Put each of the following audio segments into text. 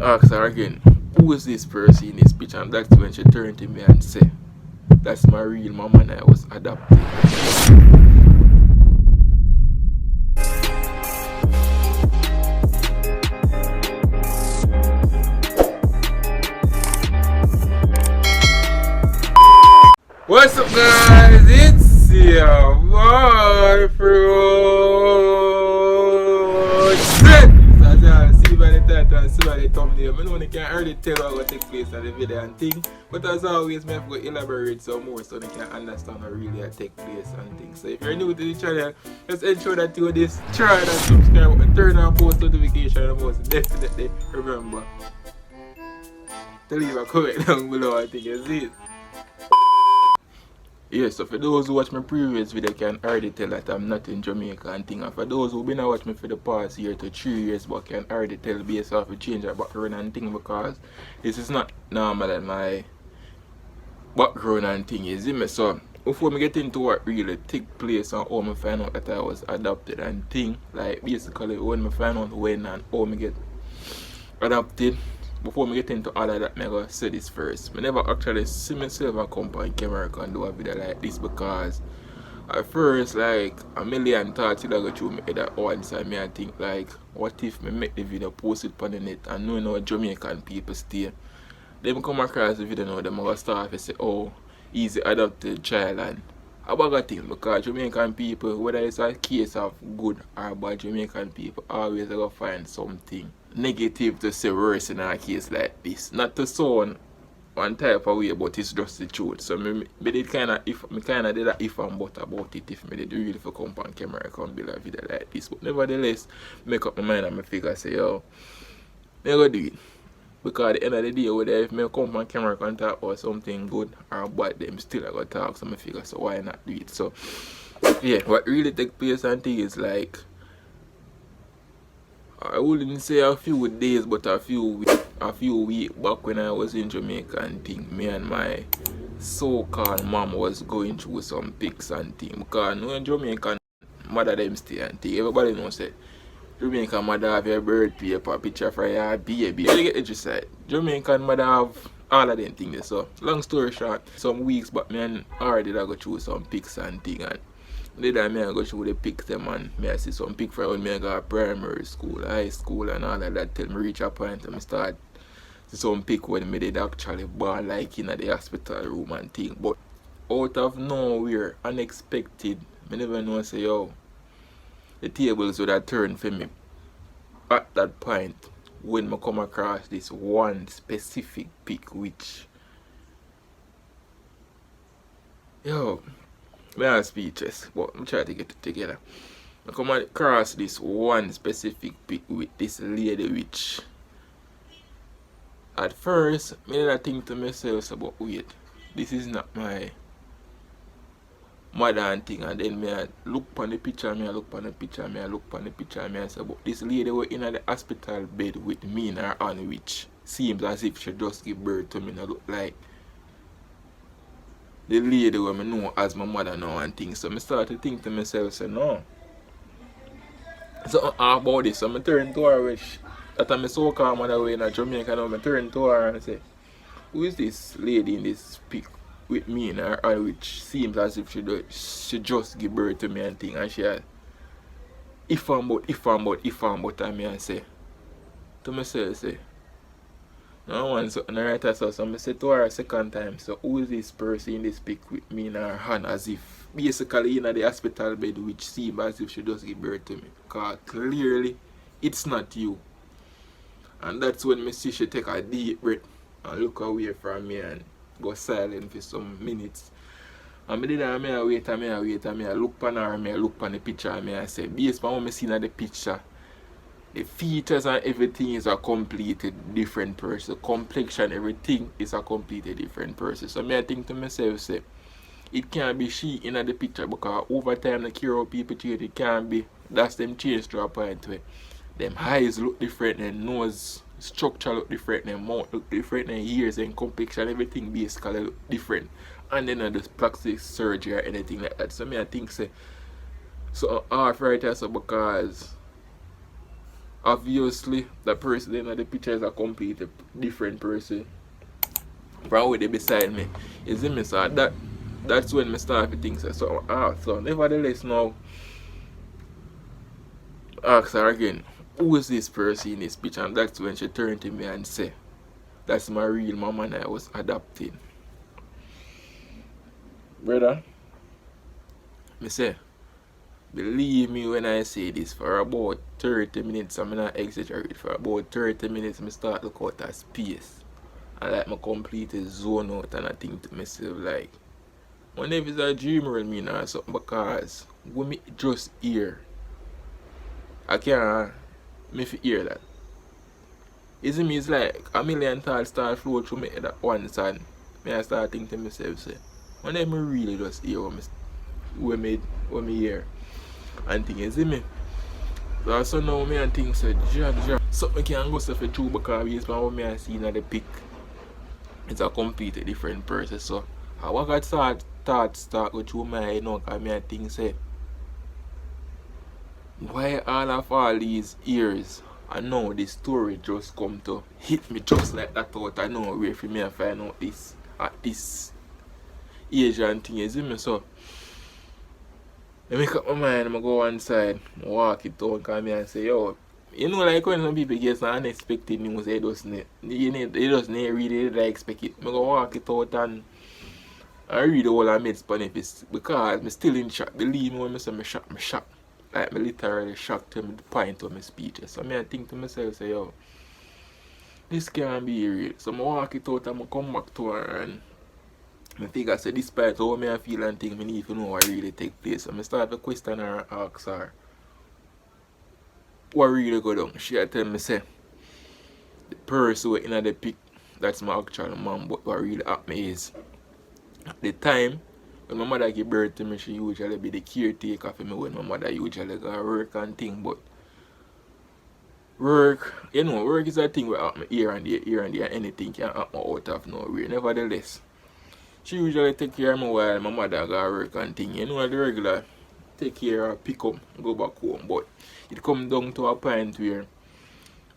ask her again, who is this person in this picture? And that's when she turned to me and said, that's my real mom and I was adopted. What's up guys? It's your boy Fruit. As you see by the title and see by the thumbnail, I know you can already tell what take place in the video and thing. But as always, I have to elaborate some more so you can understand what really take place and things. So if you're new to the channel, just ensure that you do this, try and subscribe and turn on post notification, and most definitely remember to leave a comment down below. I think you see it. Yeah, so for those who watch my previous video can already tell that I'm not in Jamaica and thing. And for those who been watching me for the past year to 3 years but can already tell based off a change of background and thing, because this is not normal that my background and thing is in me. So before me get into what really took place and how I find out that I was adopted and thing, like basically when I find out when and how I get adopted, before I get into all of that, I gotta say this first. I never actually see myself and come on camera and do a video like this, because at first, like, a million thoughts that go through my head at once, and I think, like, what if I make the video, post it on the net, and knowing how Jamaican people stay. Then I come across the video now, them gonna start to say, oh, he's the adopted child, and a bag of things, because Jamaican people, whether it's a case of good or bad, Jamaican people always gonna find something negative to say worse in a case like this. Not to sound one type of way, but it's just the truth. So me did kinda did a if and but about it if me did really for come on camera and build a video like this. But nevertheless, make up my mind and me figure say, yo, me go do it. Because at the end of the day, whether if me come on camera and talk about something good or bad, them still I go talk, so me figure, so why not do it? So yeah, what really take place and thing is like, I wouldn't say a few days, but a few weeks back when I was in Jamaica and thing, me and my so-called mom was going through some pics and thing. Because no Jamaican mother them stay and thing. Everybody knows that Jamaican mother have your birth paper, picture for your baby. You get the gist right? Jamaican mother have all of them things. So long story short, some weeks back me and already go through some pics and thing, and later I go show the pics them, and I see some pics from when I go to primary school, high school and all of that till me reach a point and I start see some pics when I did actually born like in the hospital room and thing. But out of nowhere, unexpected, I never know say, yo, the tables would have turned for me at that point when I come across this one specific pic which, yo, I am speechless, but I'm trying to get it together. I come across this one specific pic with this lady which, at first, I didn't think to myself about, wait, this is not my mother and thing. And then I look on the picture, I look on the picture, I look on the picture, I say, but this lady was in the hospital bed with me in her hand, which seems as if she just gave birth to me. I look like the lady who I know as my mother now and things. So I started to think to myself, say, no. So about this, so I turn to her, which that I'm so-called mother way in Jamaica now. I turn to her and say, who is this lady in this pic with me in her hand, which seems as if she just give birth to me and thing. And she had, if I'm but, and me and say, to myself, say, no one something right as so I say to her a second time, so who is this person in this pic with me in her hand, as if basically in the hospital bed, which seems as if she just give birth to me. Because clearly it's not you. And that's when me see she take a deep breath and look away from me and go silent for some minutes. And me did I wait and I look on her, I look on the picture and I say, based on what I see in the picture, the features and everything is a completely different person. Complexion, everything is a completely different person. So I think to myself, say, it can't be she in the picture, because over time the care of people change. It can't be, that's them change to a point where them eyes look different, their nose structure look different, their mouth look different, their ears and complexion, everything basically look different. And then there's plastic surgery or anything like that. So I think say, so hard for it also, because Obviously, the person in the picture is a completely different person from where they beside me. You see me, so that's when I start to think so. So nevertheless now, ask her again, who is this person in this picture? And that's when she turned to me and say, that's my real mama and I was adopted. Brother, me say, believe me when I say this, for about 30 minutes, I'm not exaggerate, for about 30 minutes, I start to look out at space. And like, I completely zone out and I think to myself, like, whenever it's a dream or me or something, because when me just hear, I can't me hear that. Isn't me, it's like a million thoughts start flow through my head at once and me I start thinking to myself, say, whenever I really just hear what me hear and think, you see me? So now me and think, say, something can go so for true because based on what me I see in the pic, it's a completely different person. So I walk outside thoughts start go through my head now because me I think, say, why all these years and now the story just come to hit me just like that thought I know where for me I find out this at this age and thing, you see me? So I make up my mind, I go one side, I walk it down, come here and say, yo, you know, like when some people get some unexpected news, they just really like expect it. I go walk it out and I read all I made benefits because I'm still in shock. Believe me when I say I'm shocked. Like, I literally shocked him at the point of my speech. So I think to myself, say, yo, this can't be real. So I walk it out and I come back to her and I figure, say, despite how I feel and think, I need to know what really take place. So I start to question her and ask her, what really go down? She tell me, say, the person in the pic, that's my actual mom, but what really happened is, at the time, when my mother gave birth to me, she usually be the caretaker for me when my mother usually go work and thing. But work, you know, work is a thing where happen here and there, anything can happen out of nowhere. Nevertheless, she usually take care of me while my mother go work and thing. You know, the regular take care of, pick up, go back home. But it come down to a point where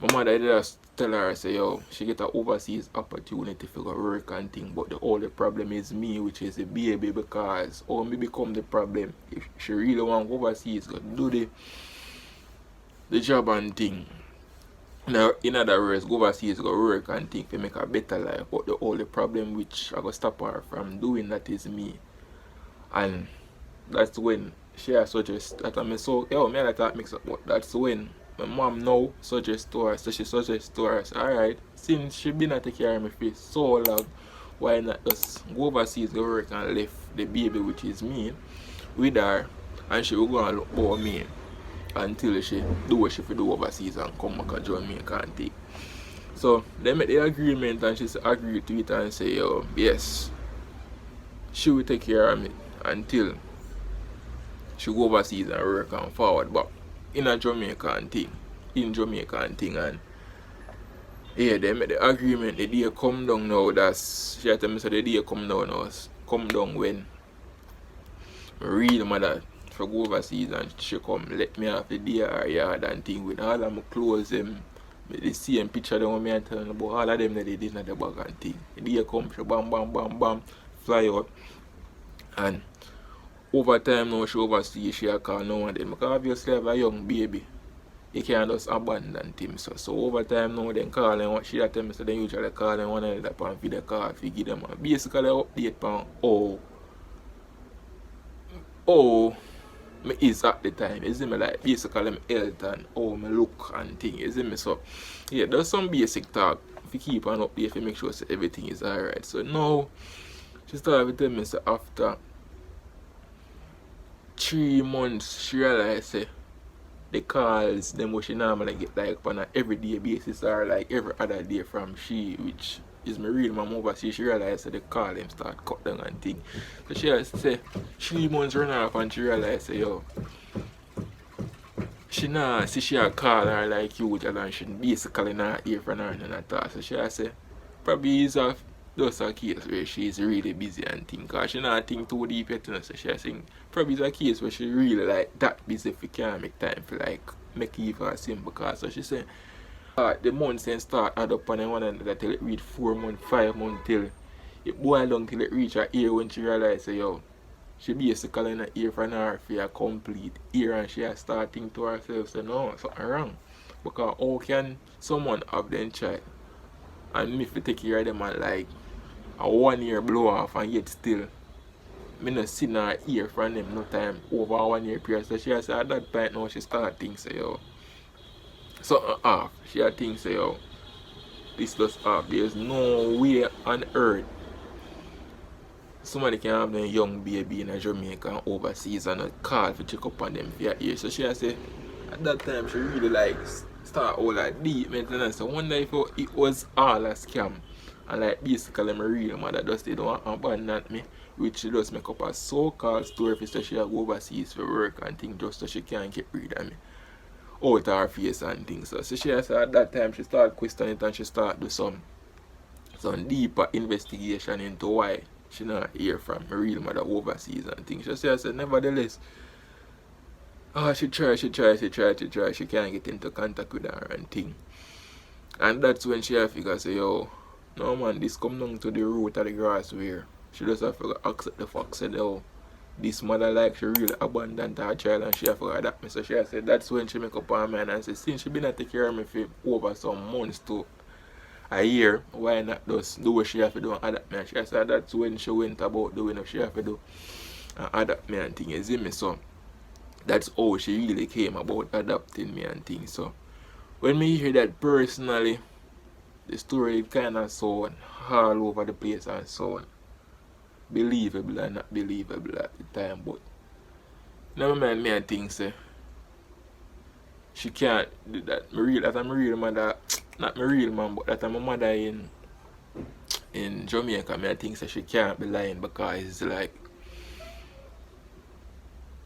my mother just tell her, say, yo, she get an overseas opportunity for go work and thing, but the only problem is me, which is the baby, because how me become the problem. If she really want to go overseas, go do the job and thing. Now, in other words, go overseas, go work and thing to make a better life, but the only problem which I go stop her from doing that is me. And that's when she suggest that I'm so, yo, me like that mix up, but that's when my mom now suggests to her, so she suggests to her, so, alright, since she been taking care of me for so long, why not just go overseas, go work and left the baby, which is me, with her, and she will go and look for me until she do what she do overseas and come back and join me and can't take. So they make the agreement and she agreed to it and say, yo, yes, she will take care of me until she go overseas and work and forward back in a Jamaica and thing. And yeah, they made the agreement, the day come down now, that's, she tell me so the day come down now, come down when my real mother for go overseas and she come let me have the day her yard and thing with all of my clothes, them, the same picture them when me and telling about all of them that they did in the bag and thing. The day come, she bam, fly out. And over time now she overseas, she a call now and then, because obviously have a young baby. You can't just abandon him. So over time now then calling what she tell me, so they usually calling one another on video call if you give them a basically update on how me is at the time. You see me, like basically my health and how me look and thing, you see me. So yeah, there's some basic talk if you keep on update if you make sure so everything is alright. So now she started telling me, so after 3 months she realized, say, the calls them what she normally get like on an everyday basis or like every other day from she, which is my real mom overseas, she realized that the call them start cut down and thing. So she has say 3 months run off and she realized, say, yo, she nah see she a call her like usual and she basically not hear from her and at all. So she has say probably is a just a case where she's really busy and thing, cause she not think too deep yet, you know. So she has saying probably is a case where she really like that busy if you can't make time for like make it even simple because so she said the months then start add up on one another till it reach 4 months, 5 months till it boil down till it reach a year when she realized say yo, she basically in a year for her for a complete year and she start think to herself say no, something wrong. Because how can someone have them child and me if you take care of them and like a 1 year blow off and yet still me not see her hear from them no time over a 1 year period. So she has said at that point now she start think say yo something off. She had think say yo this does off. There's no way on earth somebody can have a young baby in a Jamaica and overseas and not call to check up on them for a year. So she has said at that time she really like start all like deep maintenance. So wonder if it was all a scam. And like basically my real mother just they don't abandon me. Which she just make up a so-called story for so she go overseas for work and things just so she can't get rid of me. Out her face and things. So she has said at that time she started questioning it and she started do some deeper investigation into why she not hear from my real mother overseas and things. She said nevertheless she try, she can't get into contact with her and thing. And that's when she figure say yo, no man, this come down to the root of the grass where she just have to accept the fact said oh, this mother like she really abandoned her child and she have to adapt me. So she said that's when she make up her mind and say since she been not take care of me for over some months to a year, why not just do what she have to do and adapt me? And she said that's when she went about doing what she have to do and adapt me and things, you see me? So that's how she really came about adopting me and things. So when me hear that personally, the story kind of sound all over the place and so on. Believable and not believable at the time, but never mind me and think say she can't do that. That I'm a real mother, not my real man, but that I'm a mother in Jamaica. Me I think say she can't be lying because it's like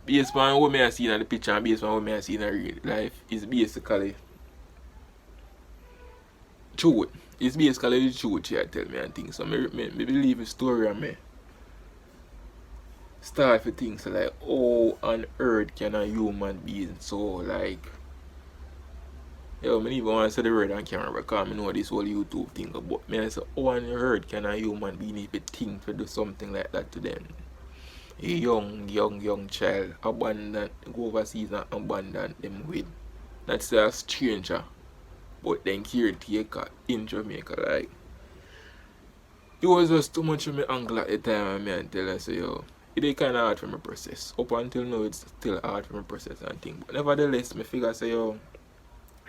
based on what I see in the picture and based on what I see in real life is basically truth. It's basically the truth she tell me and things. So me believe the story and me start for things like how on earth can a human being so like yo, me even want to say the word on camera because I know this whole YouTube thing but me I say how on earth can a human being even think to do something like that to them. A young child abandon, go overseas and abandon them with. That's a stranger. But then caretaker in Jamaica, like it was just too much of me angle at the time and tell her say yo, it is kinda hard for me process. Up until now it's still hard for me process and thing. But nevertheless me figure say yo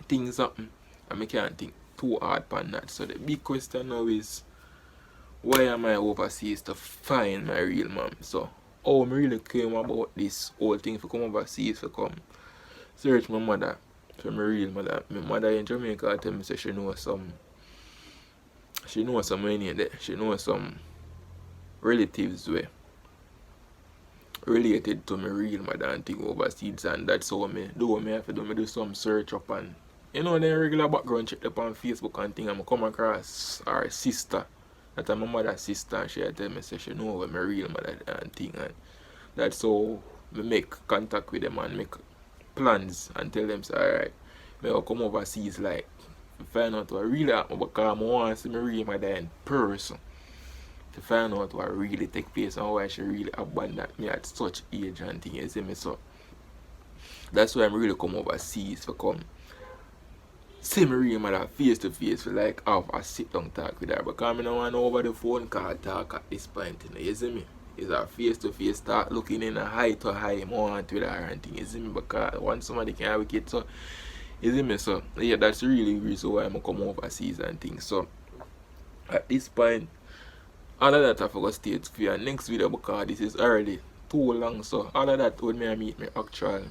things happen and me can't think too hard upon that. So the big question now is why am I overseas to find my real mom? So how me really came about this whole thing for come overseas for come search my mother for my real mother. My mother in Jamaica tell me say she know some money there. She know some relatives where related to my real mother and thing overseas and that's how me have to do some search up and you know the regular background check up on Facebook and thing and I come across our sister. That's my mother's sister and she tell me say she know where my real mother and thing and that's how me make contact with them and make plans and tell them say alright, me will come overseas like to find out what really happened because I want to see my real mother in person to find out what really take place and why she really abandoned me at such age and thing, you see me? So that's why I'm really come overseas for come see my real mother face to face for like have a sit down talk with her because I don't want over the phone call talk at this point, you see me? It's a face to face start looking in a high to high moment with her and thing, you see me? Because once somebody can have a kid, so you see me? So yeah, that's really the reason why I'm come overseas and things. So at this point all of that I forgot stay for your next video because this is already too long. So all of that when I meet my actual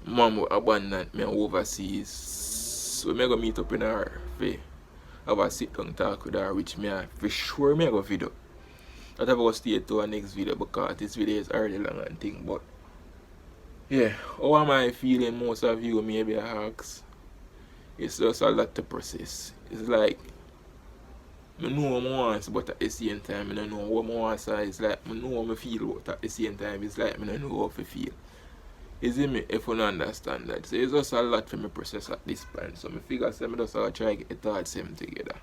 mom will abandon me overseas. So I'm gonna meet up in her face. Have a sit down talk with her which me for sure me go video. That I will stay to our next video because this video is already long and thing. But yeah, how am I feeling? Most of you maybe ask. It's just a lot to process. It's like I know what I want, but at the same time, I don't know what I want. So it's like I know how I feel, but at the same time, it's like I don't know how I feel. Is it me if you don't understand that? So it's just a lot for me process at this point. So I figure I just try to get the thoughts same together.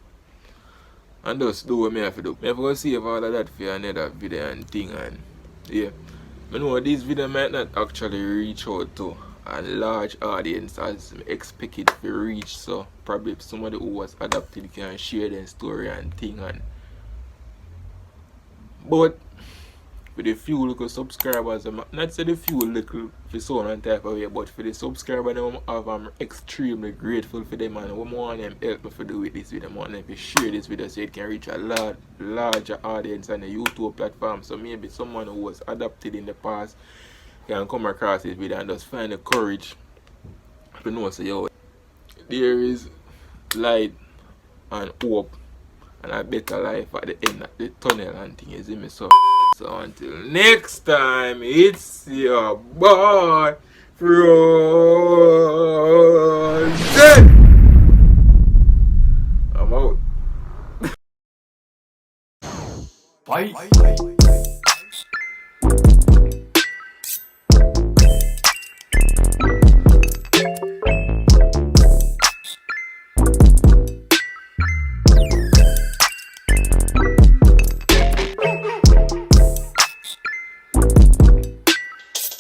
And just do what I have to do. I have to save all of that for another video and thing, and yeah. I know this video might not actually reach out to a large audience as I expect it to reach, so probably somebody who was adopted can share their story and thing, and but for the few little subscribers, I'm not say the few little for so on type of way, but for the subscribers I'm extremely grateful for them, and I want them help me to do with this video. I want them to share this video so it can reach a larger audience on the YouTube platform. So maybe someone who was adopted in the past can come across this video and just find the courage to know, say, yo, there is light and hope and a better life at the end of the tunnel and thing, you see me? So until next time, it's your boy Frozen. I'm out. Bye.